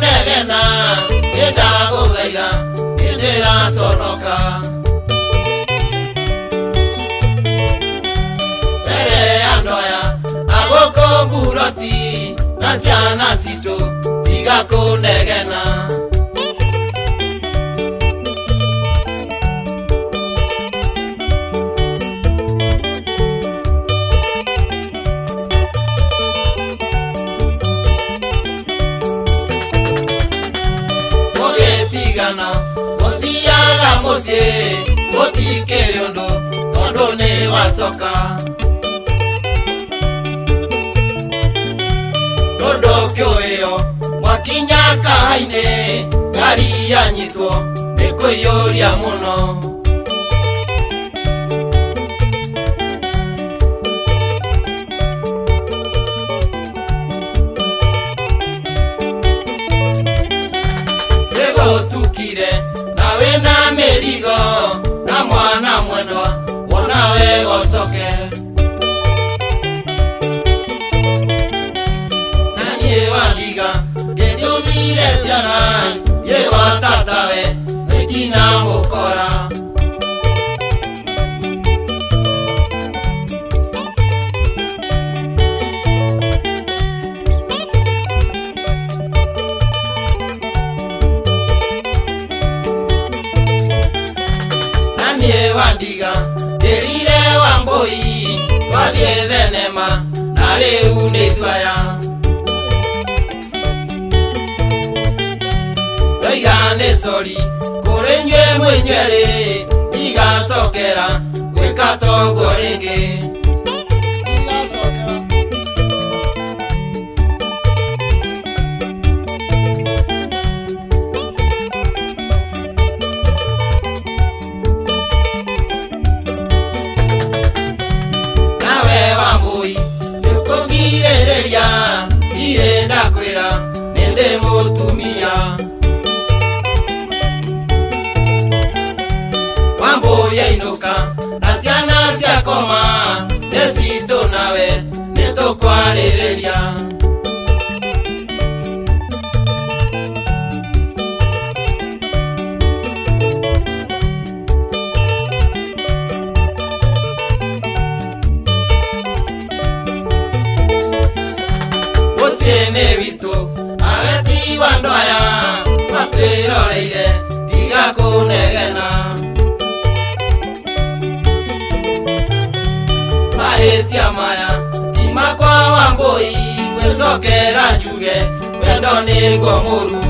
kunegena ndaguthaitha ndiraconoka ere andoya agoko buroti na ciana citu tiga kunegena Othiaga mucie gutike undu tondu ni wacoka tondu kioyo mwakinya kahaine ngari yanyitwo ni kwiyuria muno nawe na merigo na mwana mwendwa wonawe gocoke nanie wandiga ndendumire ciana ye watatawe itina mukora wandiga ndirire wambui twathie thenema na riu ni twaya oiga ni sori kuri nyue mwinyeri igacokera gwika toguo ringi irenda kwira nende mutumia wambuya inuka na ciana ciakoma nesito nawe nitukwariria Tiene visto abeti wandoya matwiroreire tiga kunegena mahetia maya timakwa wambui wecokera njuge wendo ni ngomuru